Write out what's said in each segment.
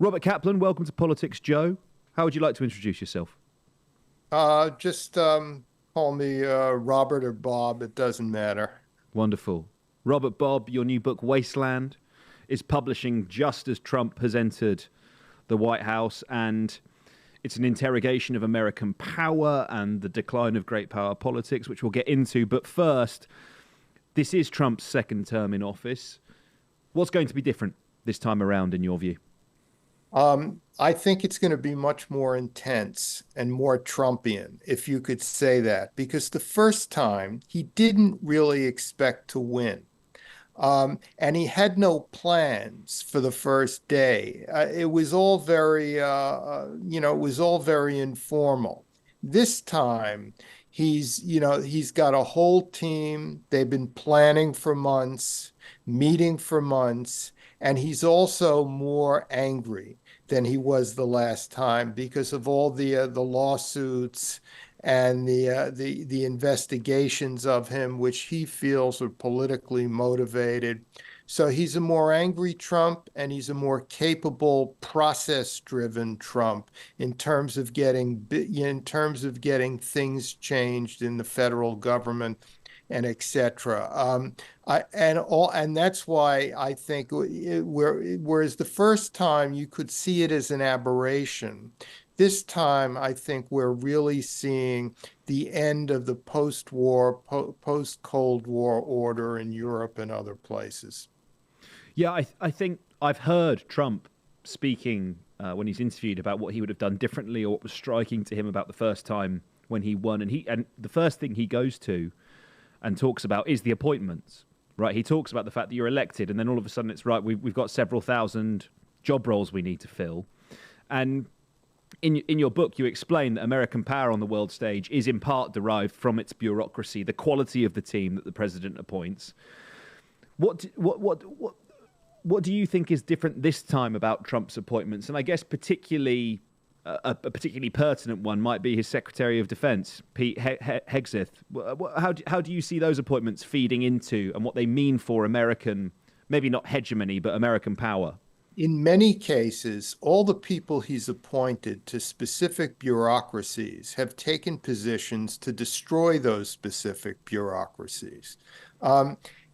Robert Kaplan, welcome to Politics Joe. How would you like to introduce yourself? Just call me Robert or Bob. It doesn't matter. Wonderful. Robert Bob, your new book, Wasteland, is publishing just as Trump has entered the White House, and it's an interrogation of American power and the decline of great power politics, which we'll get into. But first, this is Trump's second term in office. What's going to be different this time around, in your view? I think it's going to be much more intense and more Trumpian, if you could say that, because the first time he didn't really expect to win. And he had no plans for the first day. It was all it was all very informal. This time, he's got a whole team. They've been planning for months, meeting for months, and he's also more angry than he was the last time because of all the lawsuits and the investigations of him, which he feels are politically motivated. So he's a more angry Trump, and he's a more capable, process-driven Trump in terms of getting things changed in the federal government and etc. And that's why I think whereas the first time you could see it as an aberration, this time I think we're really seeing the end of the post-Cold War order in Europe and other places. Yeah, I think I've heard Trump speaking when he's interviewed about what he would have done differently or what was striking to him about the first time when he won. And the first thing he goes to and talks about is the appointments, right? He talks about the fact that you're elected, and then all of a sudden it's right. We've got several thousand job roles we need to fill, and in your book you explain that American power on the world stage is in part derived from its bureaucracy, the quality of the team that the president appoints. What do you think is different this time about Trump's appointments? And I guess a particularly pertinent one might be his Secretary of Defense, Pete Hegseth. How do you see those appointments feeding into and what they mean for American, maybe not hegemony, but American power? In many cases, all the people he's appointed to specific bureaucracies have taken positions to destroy those specific bureaucracies.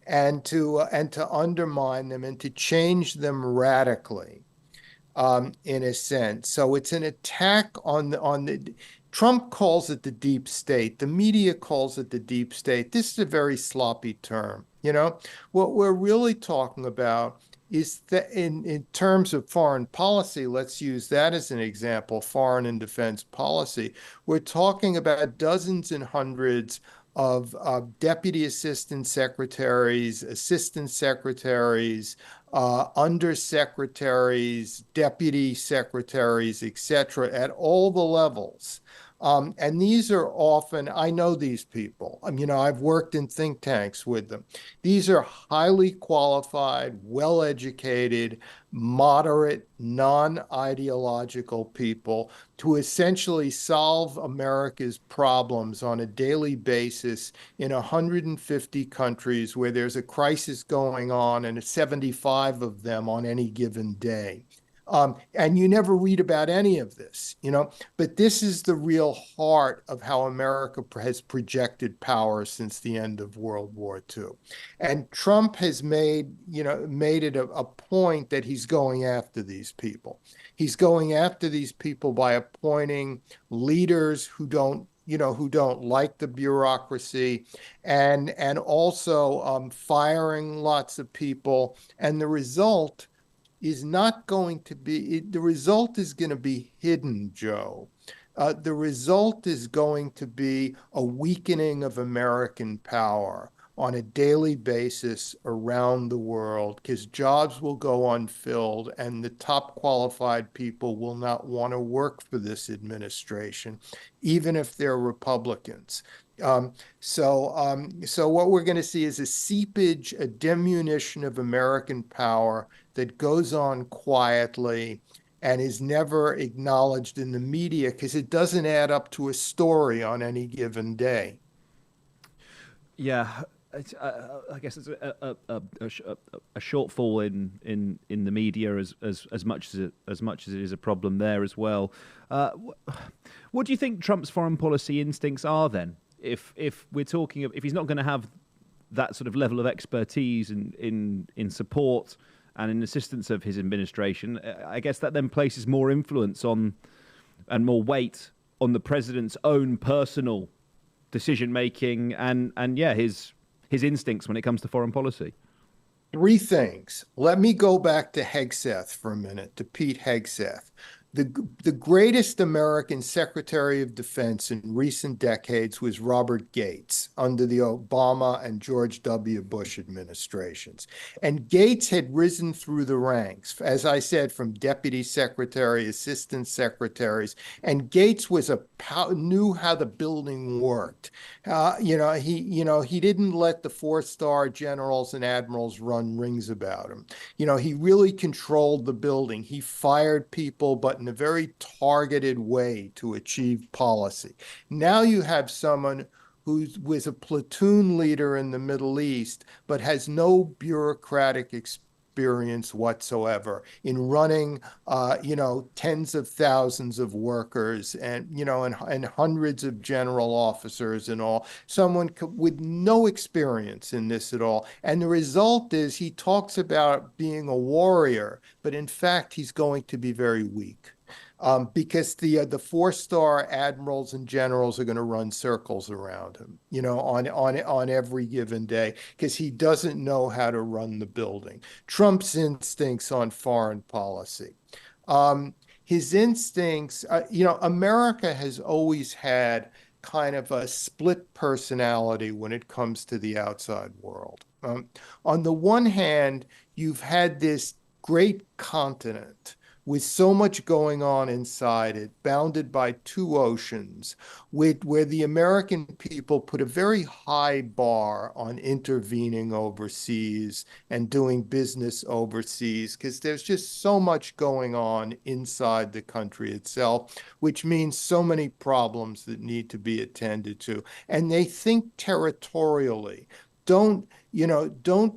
And to undermine them and to change them radically, in a sense. So it's an attack on the. Trump calls it the deep state. The media calls it the deep state. This is a very sloppy term. What we're really talking about is that in terms of foreign policy, let's use that as an example, foreign and defense policy. We're talking about dozens and hundreds of deputy assistant secretaries, undersecretaries, deputy secretaries, etc., at all the levels. And these are often, I know these people. I've worked in think tanks with them. These are highly qualified, well-educated, moderate, non-ideological people to essentially solve America's problems on a daily basis in 150 countries where there's a crisis going on and 75 of them on any given day. And you never read about any of this, but this is the real heart of how America has projected power since the end of World War II. And Trump has made it a point that he's going after these people. He's going after these people by appointing leaders who don't like the bureaucracy, and also firing lots of people. And the result is not going to be, the result is going to be hidden, Joe. The result is going to be a weakening of American power on a daily basis around the world because jobs will go unfilled and the top qualified people will not want to work for this administration, even if they're Republicans. So what we're going to see is a seepage, a diminution of American power that goes on quietly and is never acknowledged in the media because it doesn't add up to a story on any given day. Yeah. I guess it's a shortfall in the media as much as it is a problem there as well. What do you think Trump's foreign policy instincts are then? If we're talking, if he's not going to have that sort of level of expertise in support and in assistance of his administration, I guess that then places more influence on and more weight on the president's own personal decision making and his instincts when it comes to foreign policy. Three things. Let me go back to Hegseth for a minute, to Pete Hegseth. The greatest American Secretary of Defense in recent decades was Robert Gates under the Obama and George W. Bush administrations. And Gates had risen through the ranks, as I said, from deputy secretary, assistant secretaries. And Gates knew how the building worked. He didn't let the four-star generals and admirals run rings about him. He really controlled the building. He fired people, but in a very targeted way to achieve policy. Now you have someone who was a platoon leader in the Middle East, but has no bureaucratic experience whatsoever in running, tens of thousands of workers and hundreds of general officers and all. Someone with no experience in this at all. And the result is he talks about being a warrior, but in fact, he's going to be very weak. Because the four-star admirals and generals are going to run circles around him, on every given day, because he doesn't know how to run the building. Trump's instincts on foreign policy. His instincts, America has always had kind of a split personality when it comes to the outside world. On the one hand, you've had this great continent with so much going on inside it, bounded by two oceans, where the American people put a very high bar on intervening overseas and doing business overseas, because there's just so much going on inside the country itself, which means so many problems that need to be attended to. And they think territorially. Don't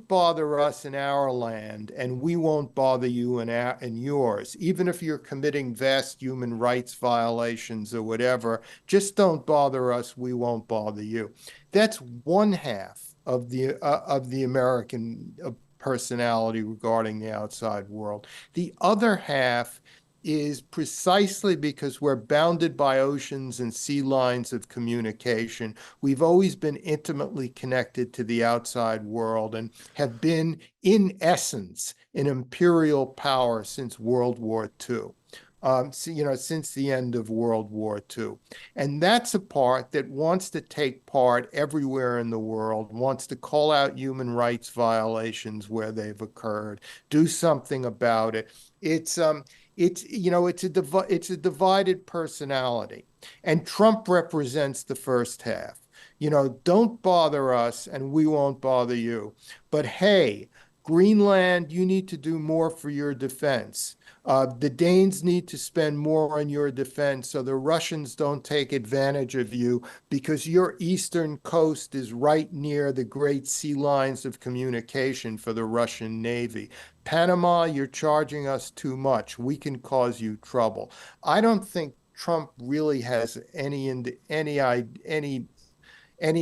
bother us in our land, and we won't bother you in yours. Even if you're committing vast human rights violations or whatever, just don't bother us. We won't bother you. That's one half of the American personality regarding the outside world. The other half is precisely because we're bounded by oceans and sea lines of communication. We've always been intimately connected to the outside world and have been, in essence, an imperial power since World War II. Since the end of World War II. And that's a part that wants to take part everywhere in the world, wants to call out human rights violations where they've occurred, do something about it. It's a divided personality. And Trump represents the first half. Don't bother us and we won't bother you. But hey, Greenland, you need to do more for your defense. The Danes need to spend more on your defense so the Russians don't take advantage of you, because your eastern coast is right near the great sea lines of communication for the Russian Navy. Panama, you're charging us too much. We can cause you trouble. I don't think Trump really has any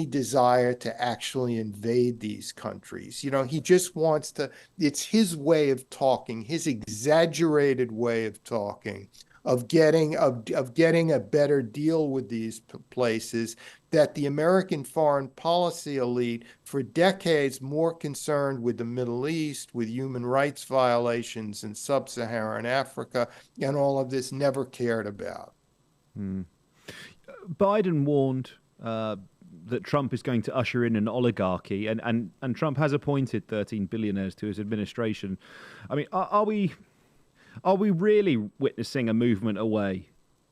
desire to actually invade these countries. He just wants to, it's his way of talking, his exaggerated way of talking, of getting a better deal with these places, that the American foreign policy elite, for decades more concerned with the Middle East, with human rights violations in sub-Saharan Africa, and all of this, never cared about. Biden warned that Trump is going to usher in an oligarchy, and Trump has appointed 13 billionaires to his administration. I mean, are we really witnessing a movement away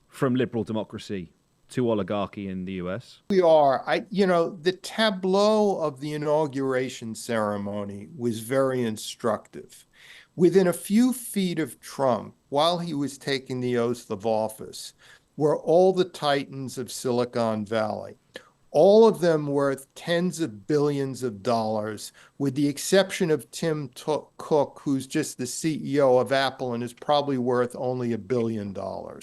from liberal democracy to oligarchy in the US? We are. The tableau of the inauguration ceremony was very instructive. Within a few feet of Trump, while he was taking the oath of office, were all the titans of Silicon Valley. all of them worth tens of billions of dollars, with the exception of Tim Cook, who's just the CEO of Apple and is probably worth only $1 billion or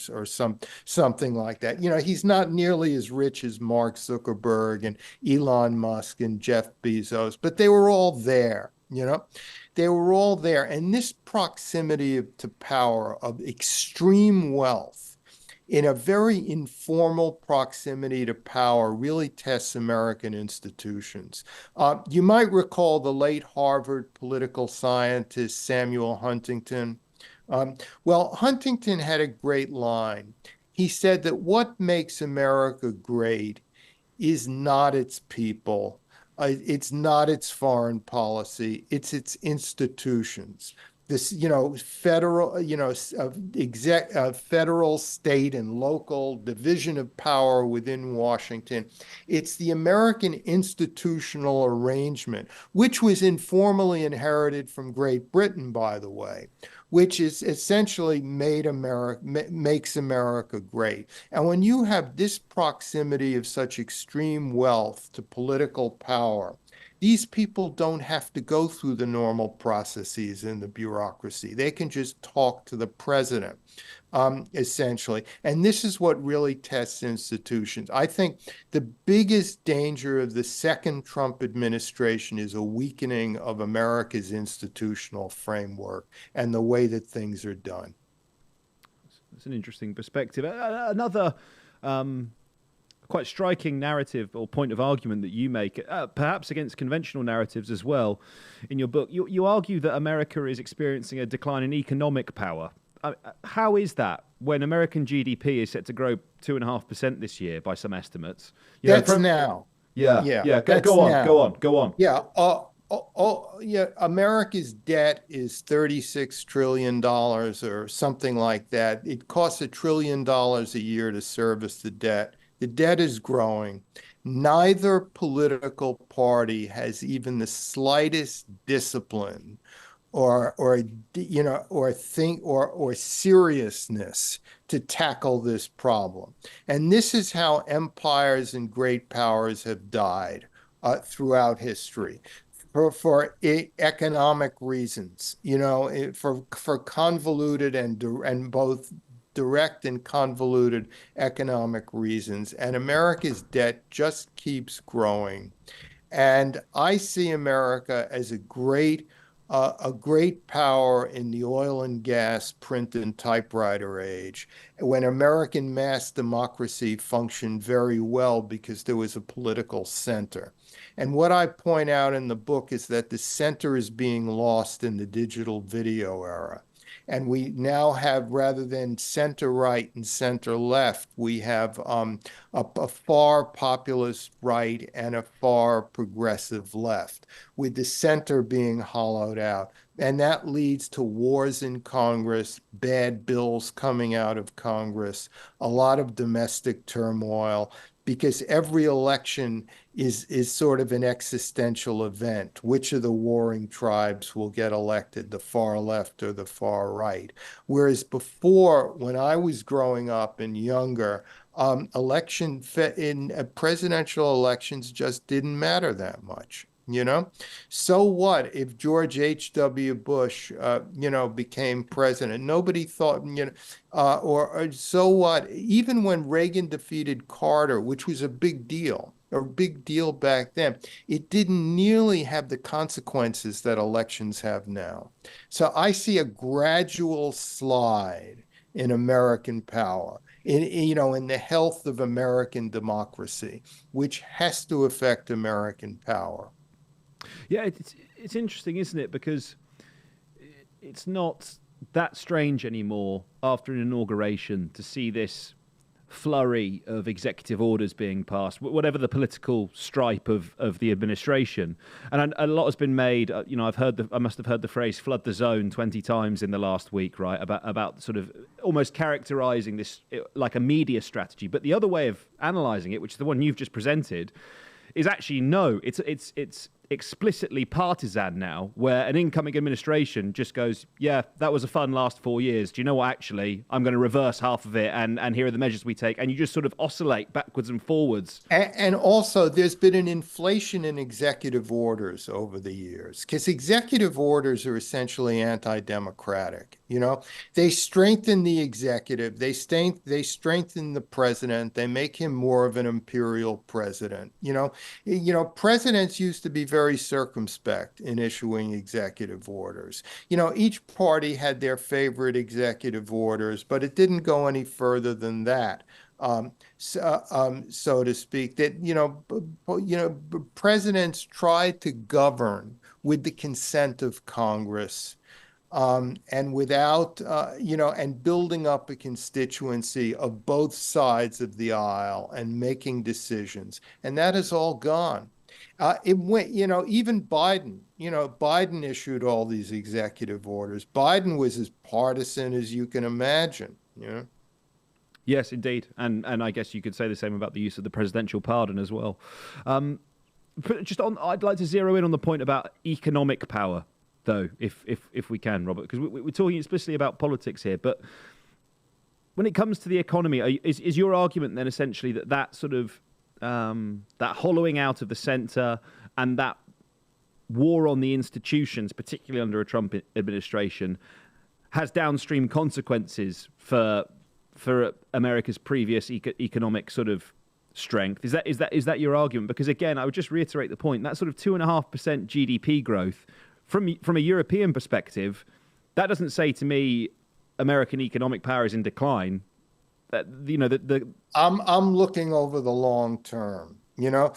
something like that. You know, he's not nearly as rich as Mark Zuckerberg and Elon Musk and Jeff Bezos, but they were all there, you know? They were all there. And this proximity to power, of extreme wealth, in a very informal proximity to power, really tests American institutions. You might recall the late Harvard political scientist Samuel Huntington. Well, Huntington had a great line. He said that what makes America great is not its people. It's not its foreign policy. It's its institutions. This, federal, federal, state, and local division of power within Washington. It's the American institutional arrangement, which was informally inherited from Great Britain, by the way, which is essentially makes America great. And when you have this proximity of such extreme wealth to political power, these people don't have to go through the normal processes in the bureaucracy. They can just talk to the president, essentially. And this is what really tests institutions. I think the biggest danger of the second Trump administration is a weakening of America's institutional framework and the way that things are done. That's an interesting perspective. Another quite striking narrative or point of argument that you make, perhaps against conventional narratives as well, in your book. You argue that America is experiencing a decline in economic power. How is that when American GDP is set to grow 2.5% this year by some estimates? That's now. Yeah. Go on. Yeah. America's debt is $36 trillion or something like that. It costs $1 trillion a year to service the debt. The debt is growing. Neither political party has even the slightest discipline or seriousness to tackle this problem. And this is how empires and great powers have died throughout history. For economic reasons, for convoluted and both direct and convoluted economic reasons. And America's debt just keeps growing. And I see America as a great power in the oil and gas, print and typewriter age, when American mass democracy functioned very well because there was a political center. And what I point out in the book is that the center is being lost in the digital video era. And we now have, rather than center right and center left, we have a far populist right and a far progressive left, with the center being hollowed out. And that leads to wars in Congress, bad bills coming out of Congress, a lot of domestic turmoil, because every election is sort of an existential event. Which of the warring tribes will get elected, the far left or the far right? Whereas before, when I was growing up and younger, presidential elections just didn't matter that much. So what if George H.W. Bush, became president? Nobody thought, or so what? Even when Reagan defeated Carter, which was a big deal back then, it didn't nearly have the consequences that elections have now. So I see a gradual slide in American power, in the health of American democracy, which has to affect American power. Yeah, it's interesting, isn't it? Because it's not that strange anymore after an inauguration to see this flurry of executive orders being passed, whatever the political stripe of the administration. And a lot has been made. I must have heard the phrase "flood the zone" 20 times in the last week, right? About sort of almost characterizing this like a media strategy. But the other way of analyzing it, which is the one you've just presented, is actually no. It's explicitly partisan now, where an incoming administration just goes, yeah, that was a fun last 4 years. Do you know what? Actually, I'm going to reverse half of it, and here are the measures we take. And you just sort of oscillate backwards and forwards. And also, there's been an inflation in executive orders over the years, because executive orders are essentially anti-democratic. They strengthen the executive, they strengthen the president, they make him more of an imperial president. Presidents used to be very circumspect in issuing executive orders. Each party had their favorite executive orders, but it didn't go any further than that. So to speak, that presidents tried to govern with the consent of Congress, and without and building up a constituency of both sides of the aisle and making decisions, and that is all gone. It went, even Biden issued all these executive orders. Biden was as partisan as you can imagine. Yes, indeed, and I guess you could say the same about the use of the presidential pardon as well. I'd like to zero in on the point about economic power, though, if we can, Robert, because we're talking explicitly about politics here. But when it comes to the economy, is your argument then essentially that sort of that hollowing out of the centre and that war on the institutions, particularly under a Trump administration, has downstream consequences for America's previous economic sort of strength? Is that your argument? Because again, I would just reiterate the point, that sort of 2.5% GDP growth from a European perspective, that doesn't say to me American economic power is in decline. I'm looking over the long term. The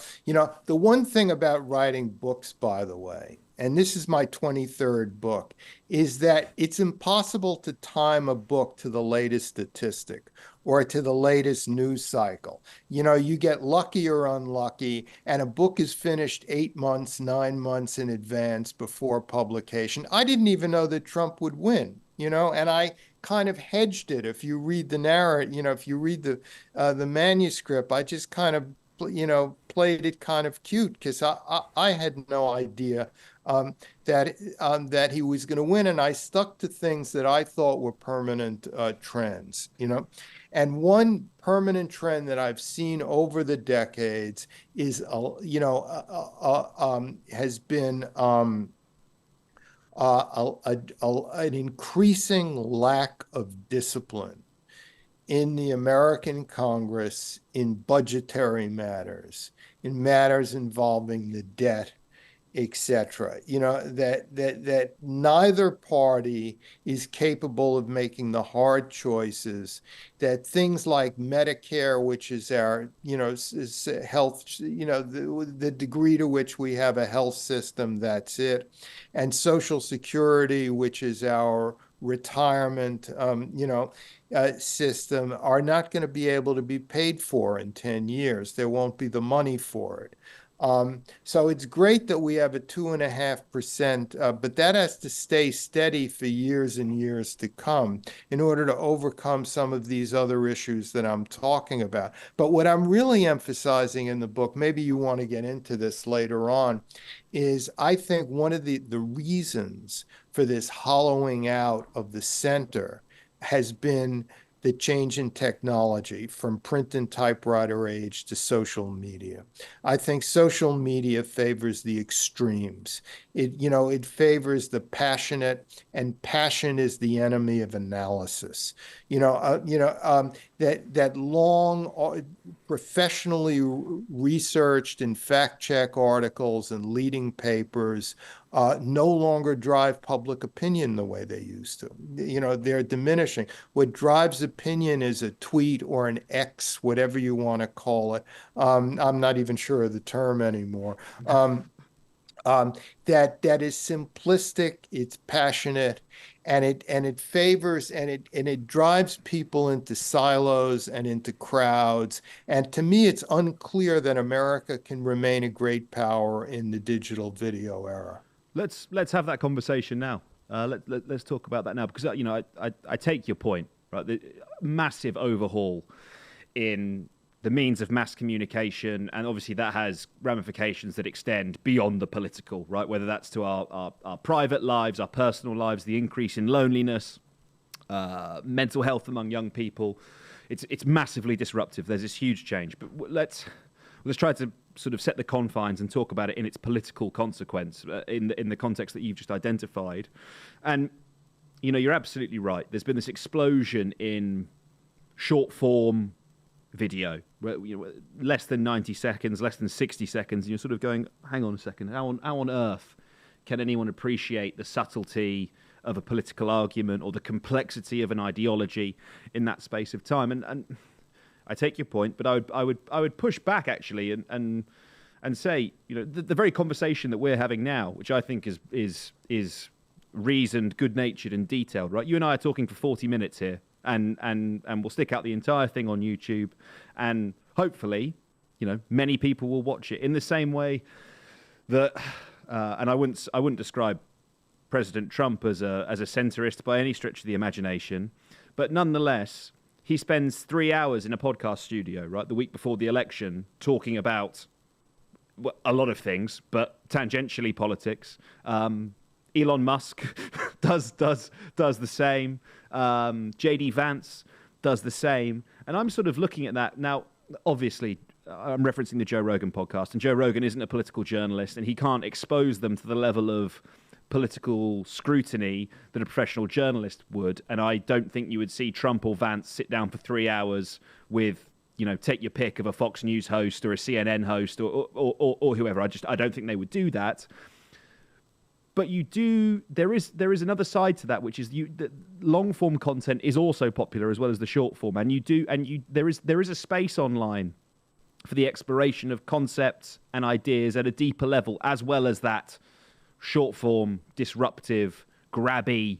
one thing about writing books, by the way, and this is my 23rd book, is that it's impossible to time a book to the latest statistic or to the latest news cycle. You get lucky or unlucky, and a book is finished 8 months, 9 months in advance before publication. I didn't even know that Trump would win, and I kind of hedged it. If you read the narrative, if you read the manuscript, I just kind of played it kind of cute, because I had no idea that he was going to win, and I stuck to things that I thought were permanent trends. And one permanent trend that I've seen over the decades is has been an increasing lack of discipline in the American Congress in budgetary matters, in matters involving the debt, etc. That neither party is capable of making the hard choices, that things like Medicare, which is our, is health, the degree to which we have a health system, that's it, and Social Security, which is our retirement, system, are not going to be able to be paid for in 10 years. There won't be the money for it. So it's great that we have a 2.5%, but that has to stay steady for years and years to come in order to overcome some of these other issues that I'm talking about. But what I'm really emphasizing in the book, maybe you want to get into this later on, is I think one of the reasons for this hollowing out of the center has been the change in technology from print and typewriter age to social media. I think social media favors the extremes. It favors the passionate, and passion is the enemy of analysis. That long, professionally researched and fact-check articles and leading papers no longer drive public opinion the way they used to. They're diminishing. What drives opinion is a tweet or an X, whatever you want to call it. I'm not even sure of the term anymore. That is simplistic, it's passionate, and it favors and it drives people into silos and into crowds. And to me, it's unclear that America can remain a great power in the digital video era. Let's have that conversation now. Let's talk about that now, because I take your point, right? The massive overhaul in the means of mass communication, and obviously that has ramifications that extend beyond the political, right? Whether that's to our private lives, our personal lives, the increase in loneliness, mental health among young people. It's massively disruptive. There's this huge change. But let's try to sort of set the confines and talk about it in its political consequence, in the context that you've just identified. And, you know, you're absolutely right. There's been this explosion in short form video, less than 90 seconds, less than 60 seconds, and you're sort of going, hang on a second, how on earth can anyone appreciate the subtlety of a political argument or the complexity of an ideology in that space of time? And I take your point, but I would push back actually and say, you know, the very conversation that we're having now, which I think is reasoned, good-natured, and detailed, right? You and I are talking for 40 minutes here. And we'll stick out the entire thing on YouTube, and hopefully, you know, many people will watch it in the same way that, and I wouldn't describe President Trump as a centrist by any stretch of the imagination, but nonetheless, he spends 3 hours in a podcast studio, right, the week before the election, talking about a lot of things, but tangentially politics. Elon Musk does the same. JD Vance does the same. And I'm sort of looking at that. Now, obviously, I'm referencing the Joe Rogan podcast, and Joe Rogan isn't a political journalist, and he can't expose them to the level of political scrutiny that a professional journalist would. And I don't think you would see Trump or Vance sit down for 3 hours with, you know, take your pick of a Fox News host or a CNN host or whoever. I don't think they would do that. But you do. There is another side to that, which is the long form content is also popular as well as the short form, and there is a space online for the exploration of concepts and ideas at a deeper level, as well as that short form, disruptive, grabby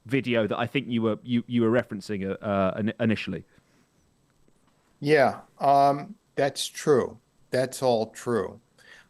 video that I think you were referencing initially. Yeah, that's true. That's all true.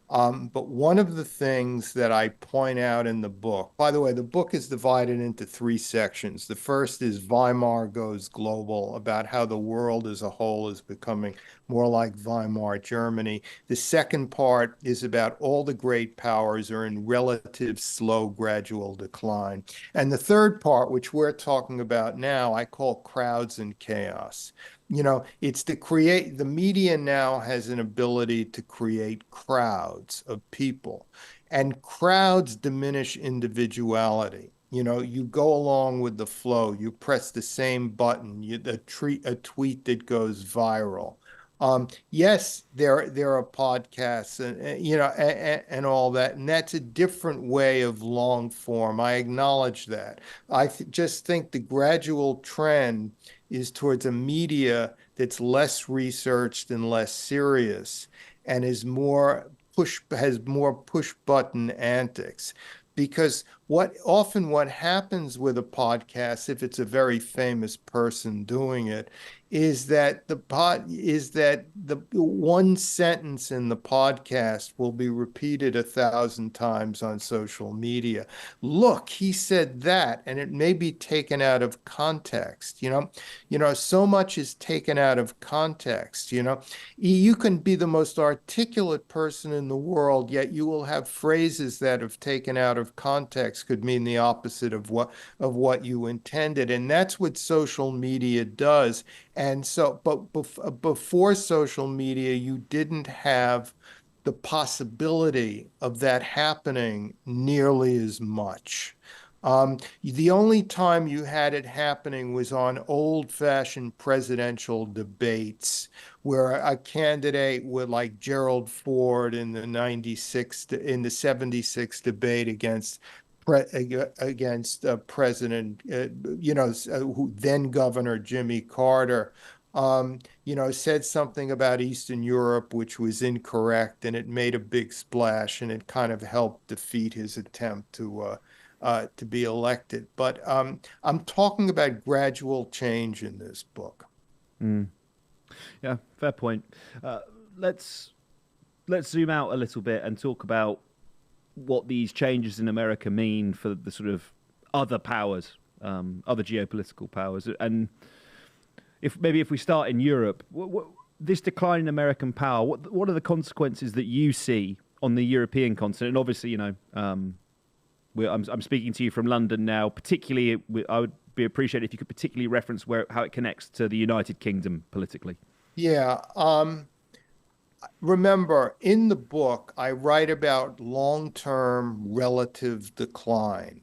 But one of the things that I point out in the book, by the way, the book is divided into 3 sections. The first is Weimar Goes Global, about how the world as a whole is becoming more like Weimar Germany. The second part is about all the great powers are in relative slow, gradual decline. And the third part, which we're talking about now, I call crowds and chaos. You know, it's the media now has an ability to create crowds of people, and crowds diminish individuality. You know, you go along with the flow, you press the same button, a tweet that goes viral. Yes, there are podcasts and you know and all that, and that's a different way of long form. I acknowledge that. I just think the gradual trend is towards a media that's less researched and less serious, and has more push button antics. Because what happens with a podcast, if it's a very famous person doing it, is that the one sentence in the podcast will be repeated 1,000 times on social media. Look, he said that, and it may be taken out of context. You know, so much is taken out of context. You know, you can be the most articulate person in the world, yet you will have phrases that, if taken out of context, could mean the opposite of what you intended, and that's what social media does. And so, but before social media, you didn't have the possibility of that happening nearly as much. The only time you had it happening was on old-fashioned presidential debates, where a candidate would, like Gerald Ford in the 76 debate against President, then Governor Jimmy Carter, said something about Eastern Europe, which was incorrect, and it made a big splash, and it kind of helped defeat his attempt to be elected. But I'm talking about gradual change in this book. Mm. Yeah, fair point. Let's zoom out a little bit and talk about what these changes in America mean for the sort of other powers, other geopolitical powers. And if we start in Europe, this decline in American power, what are the consequences that you see on the European continent? And obviously, I'm speaking to you from London now. Particularly, I would be appreciated if you could particularly reference how it connects to the United Kingdom politically. Yeah. Remember, in the book, I write about long-term relative decline.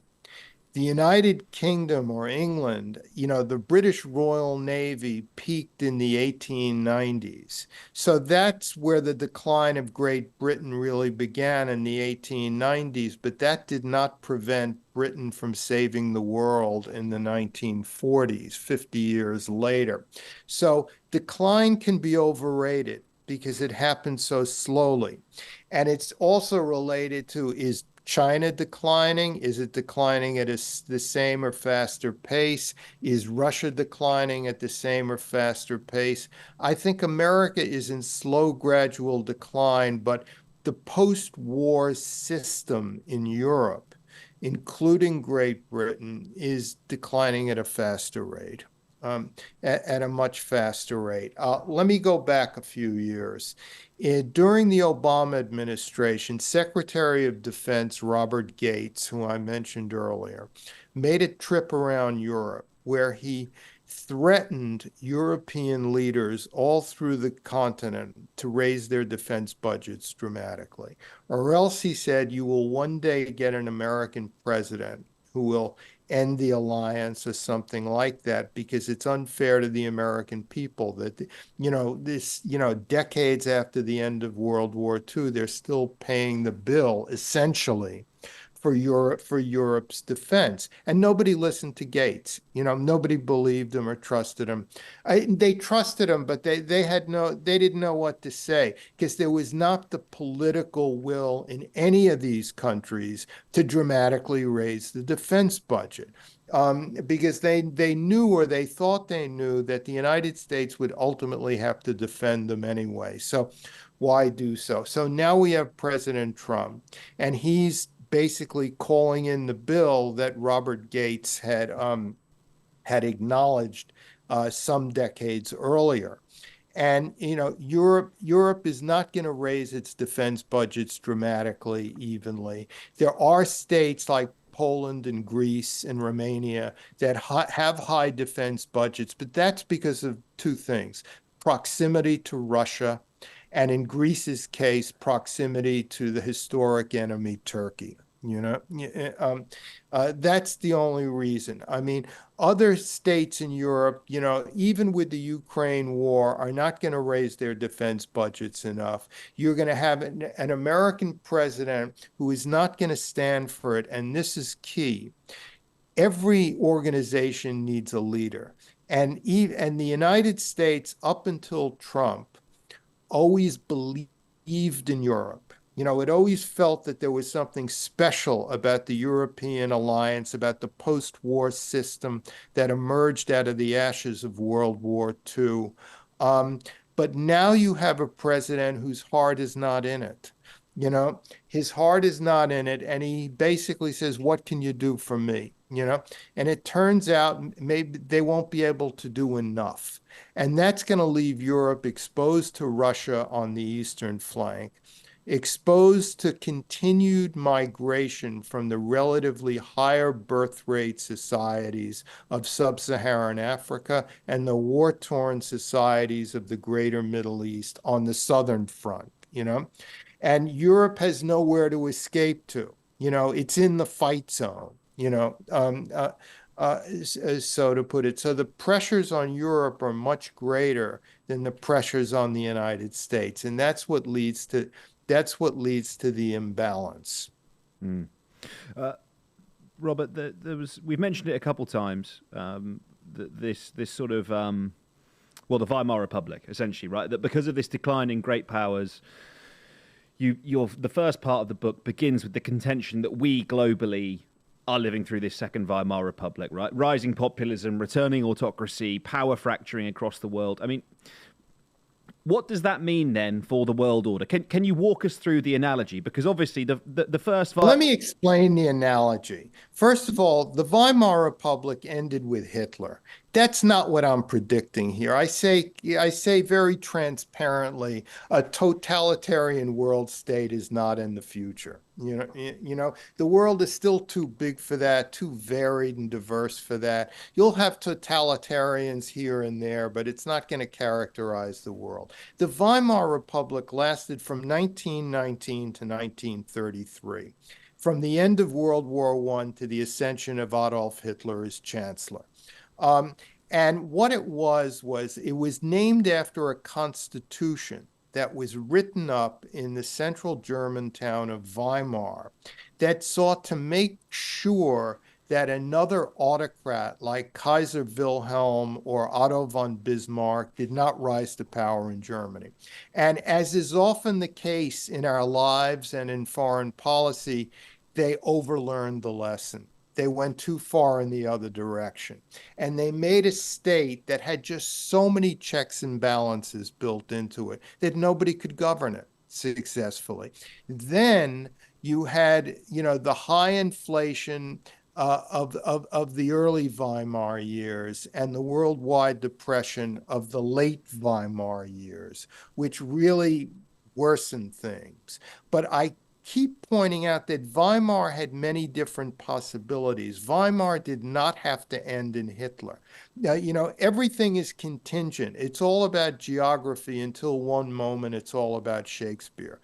The United Kingdom or England, the British Royal Navy peaked in the 1890s. So that's where the decline of Great Britain really began in the 1890s, but that did not prevent Britain from saving the world in the 1940s, 50 years later. So decline can be overrated because it happens so slowly. And it's also related to, is China declining? Is it declining at the same or faster pace? Is Russia declining at the same or faster pace? I think America is in slow, gradual decline, but the post-war system in Europe, including Great Britain, is declining at a faster rate. At a much faster rate. Let me go back a few years. During the Obama administration, Secretary of Defense Robert Gates, who I mentioned earlier, made a trip around Europe where he threatened European leaders all through the continent to raise their defense budgets dramatically. Or else, he said, you will one day get an American president who will end the alliance or something like that, because it's unfair to the American people that, decades after the end of World War II, they're still paying the bill, essentially, for Europe's defense. And nobody listened to Gates. Nobody believed him or trusted him. They trusted him, but they didn't know what to say, because there was not the political will in any of these countries to dramatically raise the defense budget. Because they knew, or they thought they knew, that the United States would ultimately have to defend them anyway. So why do so? So now we have President Trump, and he's basically calling in the bill that Robert Gates had acknowledged some decades earlier. And Europe is not going to raise its defense budgets dramatically evenly. There are states like Poland and Greece and Romania that have high defense budgets, but that's because of two things: proximity to Russia, and in Greece's case, proximity to the historic enemy, Turkey. That's the only reason. I mean, other states in Europe, even with the Ukraine war, are not going to raise their defense budgets enough. You're going to have an American president who is not going to stand for it. And this is key. Every organization needs a leader. And the United States, up until Trump, always believed in Europe. It always felt that there was something special about the European alliance, about the post-war system that emerged out of the ashes of World War II. But now you have a president whose heart is not in it. His heart is not in it, and he basically says, "What can you do for me?" And it turns out maybe they won't be able to do enough. And that's going to leave Europe exposed to Russia on the eastern flank, exposed to continued migration from the relatively higher birth rate societies of sub-Saharan Africa and the war-torn societies of the greater Middle East on the southern front, And Europe has nowhere to escape to. It's in the fight zone, so to put it. So the pressures on Europe are much greater than the pressures on the United States. And that's what leads to the imbalance. Mm. Robert, we've mentioned it a couple times. This sort of the Weimar Republic, essentially, right? That because of this decline in great powers, the first part of the book begins with the contention that we globally are living through this second Weimar Republic, right? Rising populism, returning autocracy, power fracturing across the world. I mean, what does that mean then for the world order? Can you walk us through the analogy? Because obviously the first... Let me explain the analogy. First of all, the Weimar Republic ended with Hitler. That's not what I'm predicting here. I say very transparently, a totalitarian world state is not in the future. The world is still too big for that, too varied and diverse for that. You'll have totalitarians here and there, but it's not going to characterize the world. The Weimar Republic lasted from 1919 to 1933, from the end of World War I to the ascension of Adolf Hitler as chancellor. Um, and what it was named after a constitution that was written up in the central German town of Weimar that sought to make sure that another autocrat like Kaiser Wilhelm or Otto von Bismarck did not rise to power in Germany. And as is often the case in our lives and in foreign policy, they overlearned the lesson. They went too far in the other direction. And they made a state that had just so many checks and balances built into it that nobody could govern it successfully. Then you had, the high inflation of the early Weimar years and the worldwide depression of the late Weimar years, which really worsened things. But I keep pointing out that Weimar had many different possibilities. Weimar did not have to end in Hitler. Now, everything is contingent. It's all about geography until one moment it's all about Shakespeare.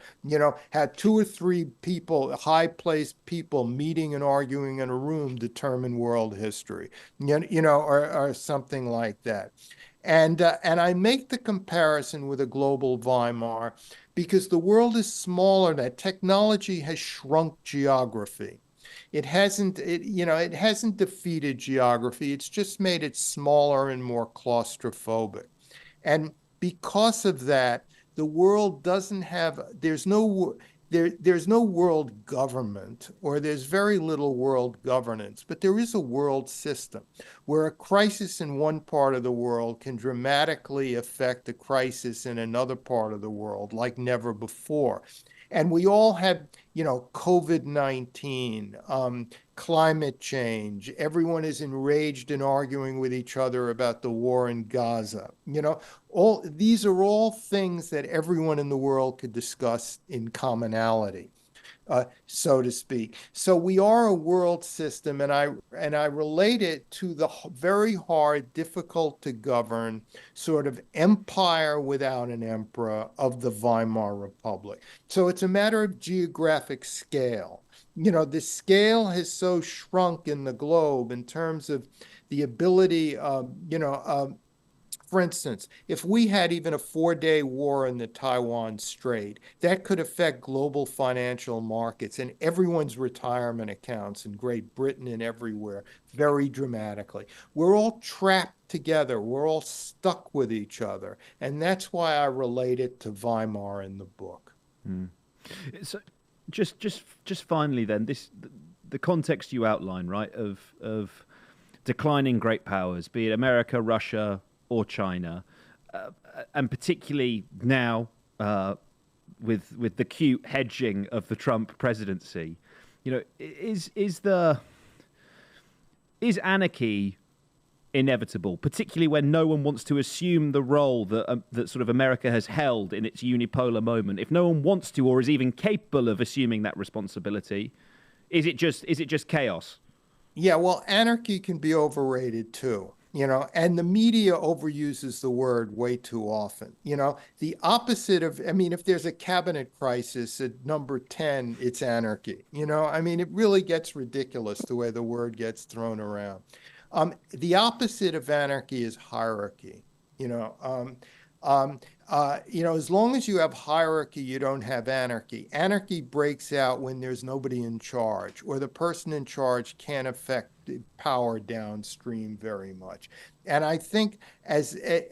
Had two or three people, high-placed people meeting and arguing in a room determine world history, or something like that. And I make the comparison with a global Weimar because the world is smaller. That technology has shrunk geography. It hasn't defeated geography. It's just made it smaller and more claustrophobic. And because of that, the world doesn't have, there's no world government, or there's very little world governance, but there is a world system where a crisis in one part of the world can dramatically affect a crisis in another part of the world like never before. And we all have, COVID-19, climate change. Everyone is enraged and arguing with each other about the war in Gaza. These are all things that everyone in the world could discuss in commonality, so to speak. So we are a world system, and I relate it to the very hard, difficult to govern sort of empire without an emperor of the Weimar Republic. So it's a matter of geographic scale. The scale has so shrunk in the globe in terms of the ability, for instance, if we had even a 4-day war in the Taiwan Strait, that could affect global financial markets and everyone's retirement accounts in Great Britain and everywhere very dramatically. We're all trapped together. We're all stuck with each other. And that's why I relate it to Weimar in the book. So just finally then, the context you outline, right, of declining great powers, be it America, Russia, or China, and particularly now with the cute hedging of the Trump presidency, is anarchy inevitable, particularly when no one wants to assume the role that sort of America has held in its unipolar moment? If no one wants to, or is even capable of assuming that responsibility, is it just chaos? Yeah, well, anarchy can be overrated too. And the media overuses the word way too often. The opposite of, if there's a cabinet crisis at number 10, it's anarchy. It really gets ridiculous the way the word gets thrown around. The opposite of anarchy is hierarchy. As long as you have hierarchy, you don't have anarchy. Anarchy breaks out when there's nobody in charge, or the person in charge can't affect power downstream very much. And I think as the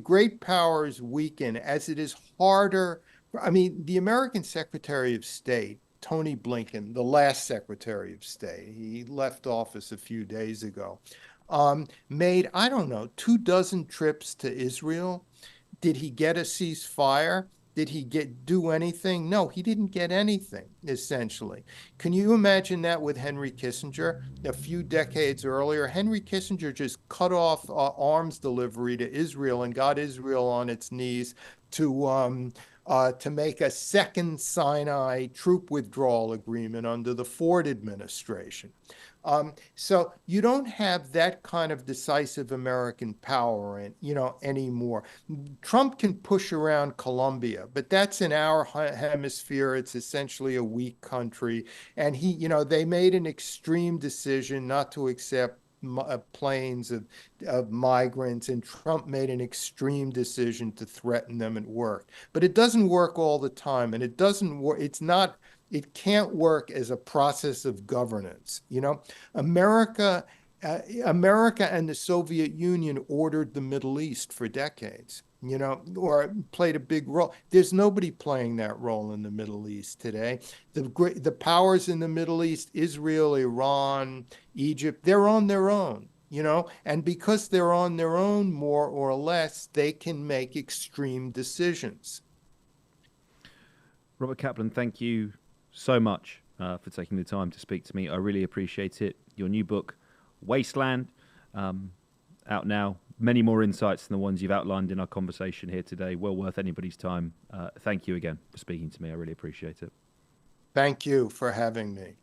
great powers weaken, as it is harder, the American Secretary of State, Tony Blinken, the last Secretary of State, he left office a few days ago, made, I don't know, 24 trips to Israel. Did he get a ceasefire? Did he do anything? No, he didn't get anything, essentially. Can you imagine that with Henry Kissinger? A few decades earlier, Henry Kissinger just cut off arms delivery to Israel and got Israel on its knees to make a second Sinai troop withdrawal agreement under the Ford administration. So you don't have that kind of decisive American power, anymore. Trump can push around Colombia, but that's in our hemisphere. It's essentially a weak country, and they made an extreme decision not to accept planes of migrants, and Trump made an extreme decision to threaten them. It worked, but it doesn't work all the time, and it doesn't work. It can't work as a process of governance. America and the Soviet Union ordered the Middle East for decades, or played a big role. There's nobody playing that role in the Middle East today. The powers in the Middle East, Israel, Iran, Egypt, they're on their own, and because they're on their own, more or less, they can make extreme decisions. Robert Kaplan, thank you so much for taking the time to speak to me. I really appreciate it. Your new book, Wasteland, out now. Many more insights than the ones you've outlined in our conversation here today. Well worth anybody's time. Thank you again for speaking to me. I really appreciate it. Thank you for having me.